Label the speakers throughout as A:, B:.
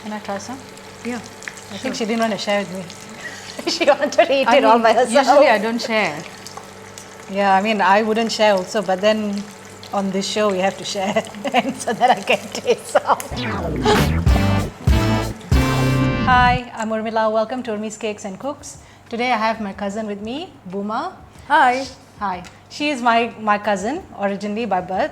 A: Can I try some?
B: Yeah.
A: I think she didn't want to share with me. She wanted to eat it all by herself.
B: Usually I don't share.
A: Yeah, I mean, I wouldn't share also, but then on this show we have to share and so that I can taste some. Hi, I'm Urmila. Welcome to Urmi's Cakes and Cooks. Today I have my cousin with me, Booma.
B: Hi.
A: Hi. She is my cousin, originally by birth.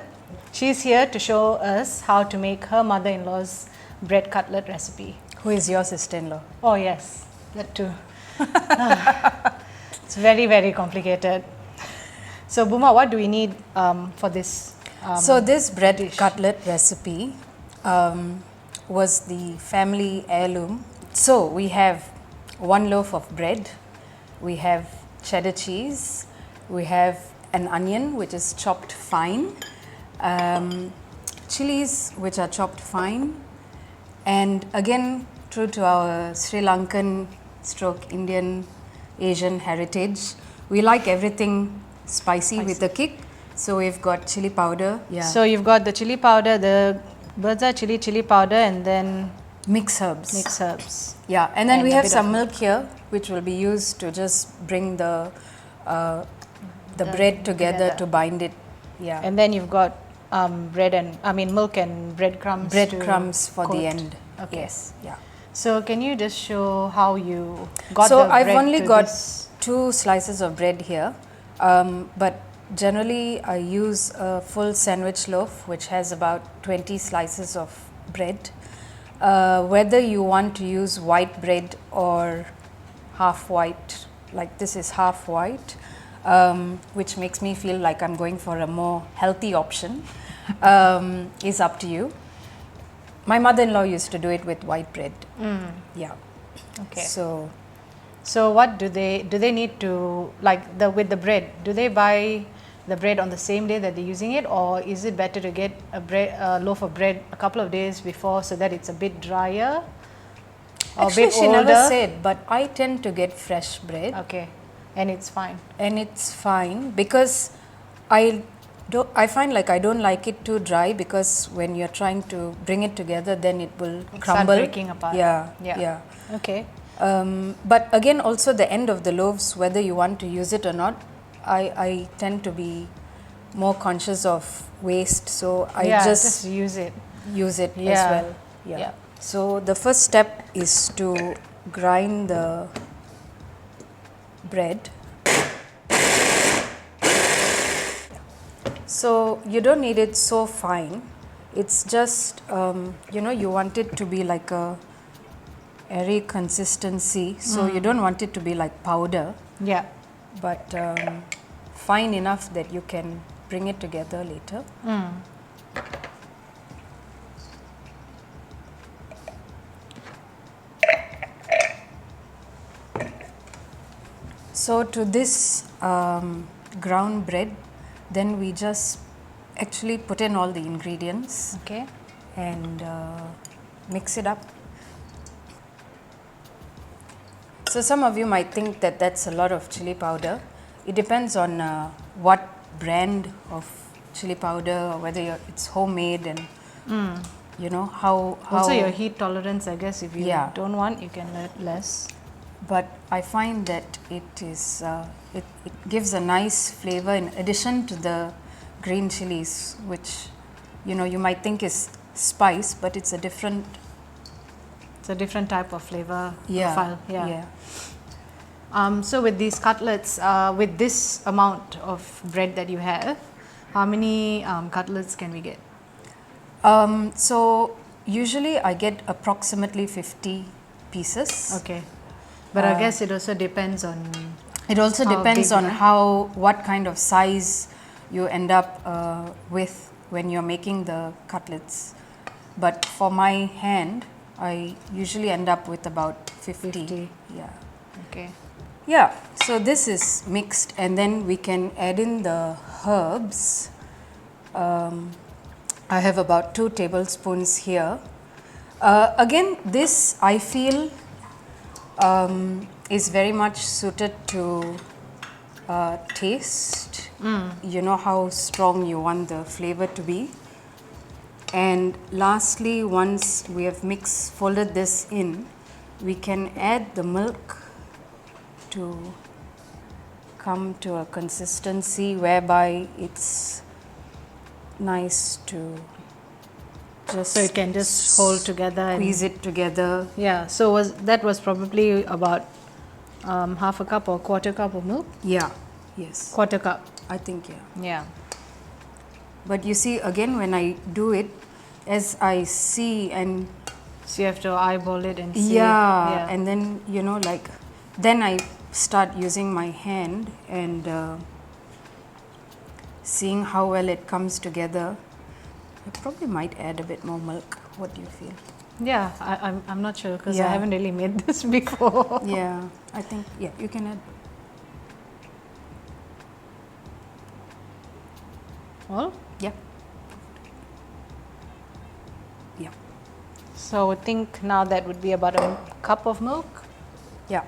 A: She's here to show us how to make her mother-in-law's bread cutlet recipe.
B: Who is your sister-in-law?
A: Oh yes, that too. It's very, very complicated. So Booma, what do we need for this?
B: So this bread cutlet recipe was the family heirloom. So we have 1 loaf of bread, we have cheddar cheese, we have an onion which is chopped fine, chillies which are chopped fine, and again true to our Sri Lankan / Indian Asian heritage, we like everything spicy with a kick. So we've got chili powder. Yeah.
A: So you've got the chili powder, the bird's eye chili powder, and then
B: mixed herbs.
A: Mixed herbs.
B: Yeah, and then we have some milk here, which will be used to just bring the bread together to bind it. Yeah.
A: And then you've got milk and breadcrumbs.
B: Breadcrumbs for the end.
A: Okay.
B: Yes. Yeah.
A: So can you just show how you got
B: so
A: the bread?
B: I've only got
A: this?
B: 2 slices of bread here, but generally I use a full sandwich loaf which has about 20 slices of bread. Whether you want to use white bread or half white, like this is half white, which makes me feel like I'm going for a more healthy option, is up to you. My mother-in-law used to do it with white bread. Yeah.
A: Okay. So what do they need to, with the bread, do they buy the bread on the same day that they're using it, or is it better to get a loaf of bread a couple of days before so that it's a bit drier or
B: Actually,
A: a bit
B: she
A: older?
B: never said, but I tend to get fresh bread.
A: Okay. And it's fine.
B: And it's fine because I find like I don't like it too dry, because when you're trying to bring it together, then it will crumble.
A: Start breaking apart.
B: Yeah.
A: Okay.
B: But again, also the end of the loaves, whether you want to use it or not, I tend to be more conscious of waste, so I just
A: use it
B: as well. Yeah. So the first step is to grind the bread. So you don't need it so fine. It's just you want it to be like a airy consistency. So you don't want it to be like powder.
A: Yeah.
B: But fine enough that you can bring it together later. So to this ground bread, then we just actually put in all the ingredients.
A: Okay.
B: And mix it up. So some of you might think that that's a lot of chili powder. It depends on what brand of chili powder, or whether it's homemade, and how.
A: Also your heat tolerance, I guess. If you don't want, you can add less.
B: But I find that it is it gives a nice flavor in addition to the green chilies, which you might think is spice, but it's a different.
A: It's a different type of flavor
B: profile.
A: Yeah. So with these cutlets, with this amount of bread that you have, how many cutlets can we get?
B: So usually I get approximately 50 pieces.
A: Okay. But I guess it also depends on.
B: It also depends on what kind of size you end up with when you're making the cutlets. But for my hand, I usually end up with about 50. Yeah.
A: Okay.
B: Yeah. So this is mixed, and then we can add in the herbs. I have about 2 tablespoons here. Again, this I feel is very much suited to taste. You know how strong you want the flavor to be. And lastly, once we have folded this in, we can add the milk to come to a consistency whereby it's nice to just
A: So it can just hold together and
B: squeeze it together.
A: yeah. So that was probably about half a cup or quarter cup of milk?
B: Yeah, yes.
A: Quarter cup.
B: I think, yeah.
A: Yeah.
B: But you see, again, when I do it, as I see and
A: So you have to eyeball it and see.
B: yeah, and then like then I start using my hand and seeing how well it comes together. I probably might add a bit more milk. What do you feel?
A: Yeah, I'm not sure because I
B: Yeah.
A: haven't really made this before.
B: Yeah, I think you can add.
A: All?
B: Yeah. Yeah.
A: So I think now that would be about a cup of milk.
B: Yeah.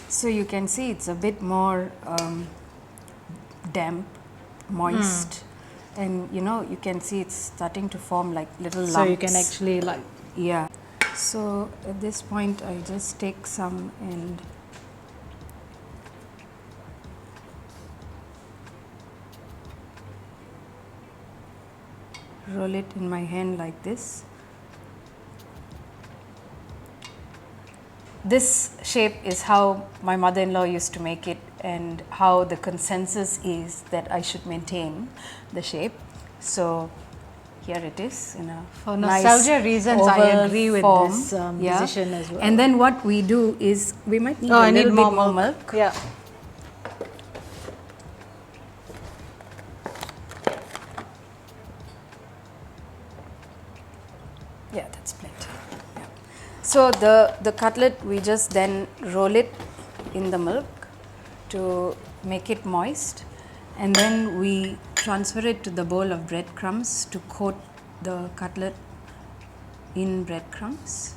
B: So you can see it's a bit more damp, moist, and you can see it's starting to form like little lumps.
A: So you can actually like
B: Yeah. So at this point, I just take some and roll it in my hand like this. This shape is how my mother-in-law used to make it, and how the consensus is that I should maintain the shape. So here it is in a
A: for
B: nice
A: nostalgia reasons. I
B: oval
A: agree with
B: form.
A: this
B: Yeah.
A: decision as well.
B: And then what we do is we might need
A: oh,
B: a
A: I need
B: little
A: more
B: bit more
A: milk.
B: milk.
A: Yeah.
B: Yeah, that's plenty. Yeah. So the cutlet, we just then roll it in the milk to make it moist, and then we transfer it to the bowl of breadcrumbs to coat the cutlet in breadcrumbs,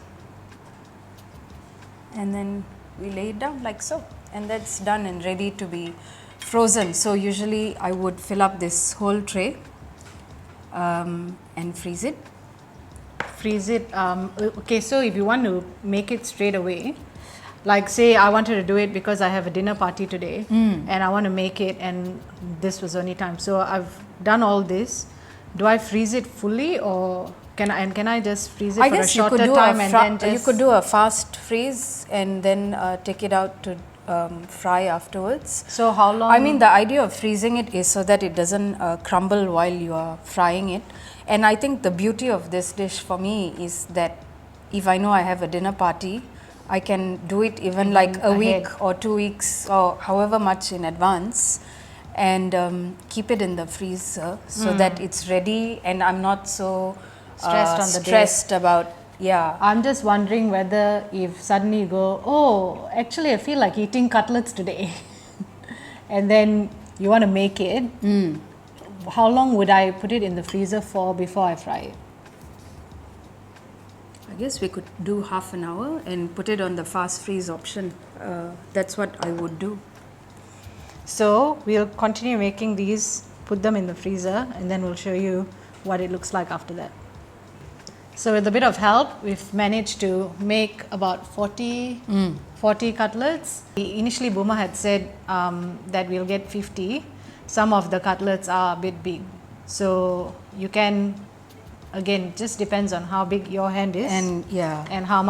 B: and then we lay it down like so, and that's done and ready to be frozen. So usually I would fill up this whole tray and freeze it.
A: Freeze it. Okay, so if you want to make it straight away, like say I wanted to do it because I have a dinner party today and I want to make it, and this was only time. So I've done all this. Do I freeze it fully, or can I just freeze it
B: I
A: for a
B: guess you
A: shorter
B: could do
A: time and then just
B: you could do a fast freeze and then take it out to fry afterwards.
A: So how long?
B: I mean, the idea of freezing it is so that it doesn't crumble while you are frying it. And I think the beauty of this dish for me is that if I know I have a dinner party, I can do it even like a
A: ahead.
B: week or 2 weeks or however much in advance, and keep it in the freezer so that it's ready, and I'm not so
A: Stressed on the day.
B: stressed about. Yeah.
A: I'm just wondering whether if suddenly you go, oh, actually I feel like eating cutlets today, and then you want to make it, how long would I put it in the freezer for before I fry it?
B: I guess we could do half an hour and put it on the fast freeze option. That's what I would do.
A: So we'll continue making these, put them in the freezer, and then we'll show you what it looks like after that. So with a bit of help, we've managed to make about 40 cutlets. Initially, Buma had said that we'll get 50. Some of the cutlets are a bit big. So you can, again, just depends on how big your hand is
B: And yeah,
A: and how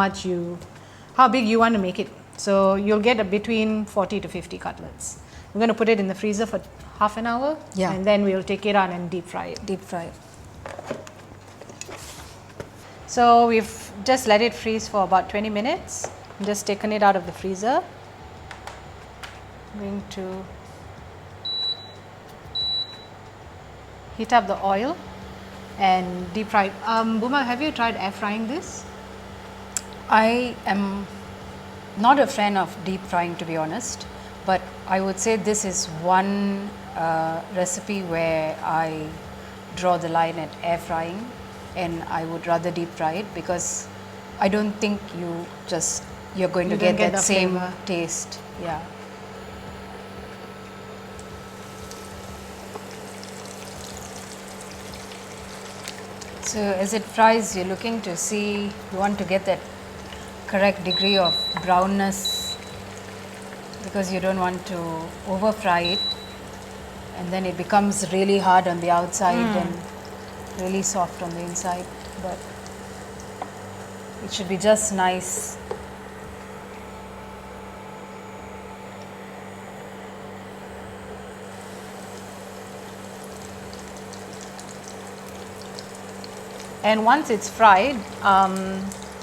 A: big you want to make it. So you'll get between 40 to 50 cutlets. We're going to put it in the freezer for half an hour,
B: Yeah.
A: and then we'll take it out and deep fry it.
B: deep fry it.
A: So we've just let it freeze for about 20 minutes. Just taken it out of the freezer. Going to heat up the oil and deep fry it. Buma, have you tried air frying this?
B: I am not a fan of deep frying, to be honest, but I would say this is one recipe where I draw the line at air frying, and I would rather deep fry it because I don't think you're going to
A: You don't
B: get
A: get
B: that
A: the
B: same
A: flavor.
B: taste. Yeah. So as it fries, you're looking to see, you want to get that correct degree of brownness, because you don't want to over fry it and then it becomes really hard on the outside and really soft on the inside. But it should be just nice.
A: And once it's fried,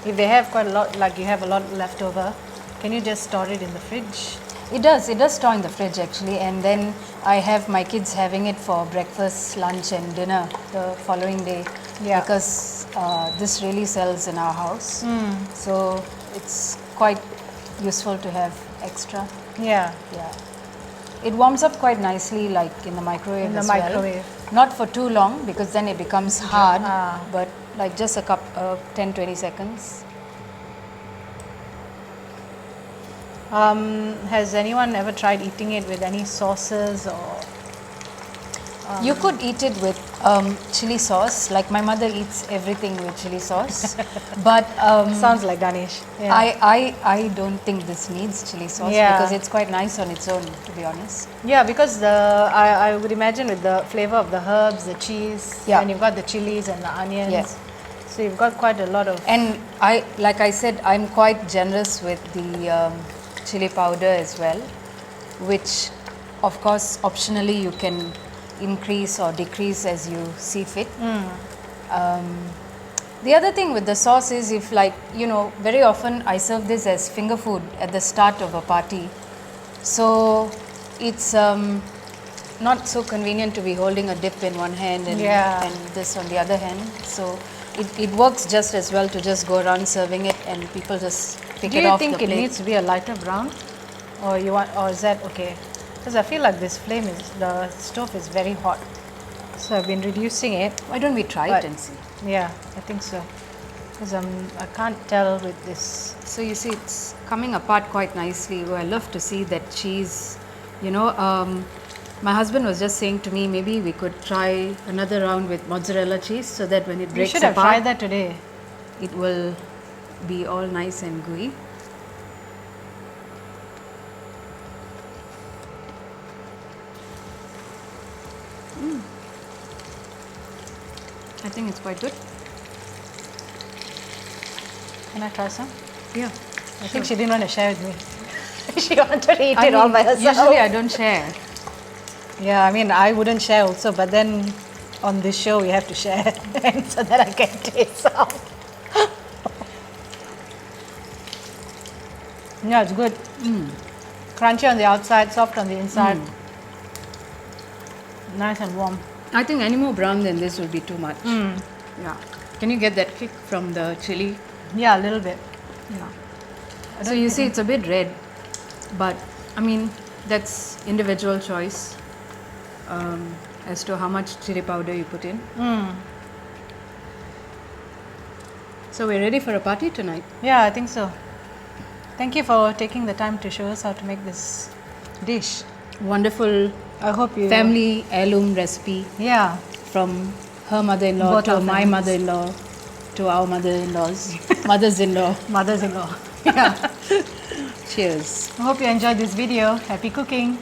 A: if they have quite a lot, like you have a lot left over, can you just store it in the fridge?
B: It does store in the fridge actually, and then I have my kids having it for breakfast, lunch and dinner the following day.
A: Yeah.
B: Because this really sells in our house. So it's quite useful to have extra.
A: Yeah.
B: Yeah. It warms up quite nicely, like in the microwave
A: In the
B: as
A: microwave.
B: well. Not for too long, because then it becomes hard, but like just a 10-20 seconds.
A: Has anyone ever tried eating it with any sauces or?
B: You could eat it with chili sauce. Like my mother eats everything with chili sauce, but
A: Sounds like Danish. Yeah.
B: I don't think this needs chili sauce
A: Yeah.
B: because it's quite nice on its own, to be honest.
A: Yeah, because I would imagine with the flavor of the herbs, the cheese,
B: Yeah.
A: and you've got the chilies and the onions.
B: Yes.
A: So you've got quite a lot of.
B: And like I said, I'm quite generous with the chili powder as well, which of course optionally you can increase or decrease as you see fit. The other thing with the sauce is, if like, you know, very often I serve this as finger food at the start of a party. So it's not so convenient to be holding a dip in one hand and,
A: Yeah.
B: and this on the other hand. So it works just as well to just go around serving it and people just pick
A: Do
B: it
A: you
B: off
A: think
B: the
A: it
B: plate.
A: needs to be a lighter brown, or you want, or is that okay? Because I feel like this flame is, the stove is very hot, so I've been reducing it.
B: Why don't we try
A: But-
B: it and see?
A: Yeah, I think so. Because I can't tell with this.
B: So you see, it's coming apart quite nicely. Oh, I love to see that cheese. You know, my husband was just saying to me, maybe we could try another round with mozzarella cheese, so that when it
A: You
B: breaks
A: should have
B: apart,
A: tried that today.
B: it will be all nice and gooey. I think it's quite good.
A: Can I try some?
B: Yeah.
A: I think she didn't want to share with me. She wanted to eat it
B: I
A: all
B: mean,
A: by herself.
B: usually I don't share.
A: Yeah, I mean, I wouldn't share also, but then on this show we have to share, and so that I can taste some. Yeah, it's good. Crunchy on the outside, soft on the inside. Nice and warm.
B: I think any more brown than this will be too much. Yeah. Can you get that kick from the chili?
A: Yeah, a little bit.
B: Yeah. So you see, it's a bit red, but I mean, that's individual choice as to how much chili powder you put in. So we're ready for a party tonight.
A: Yeah, I think so. Thank you for taking the time to show us how to make this dish.
B: Wonderful
A: I hope you.
B: family heirloom recipe
A: Yeah.
B: from her mother-in-law
A: Both
B: to
A: our
B: my
A: families.
B: mother-in-law to our mother-in-laws, mothers-in-law.
A: Mothers-in-law. Yeah.
B: Cheers.
A: I hope you enjoyed this video. Happy cooking.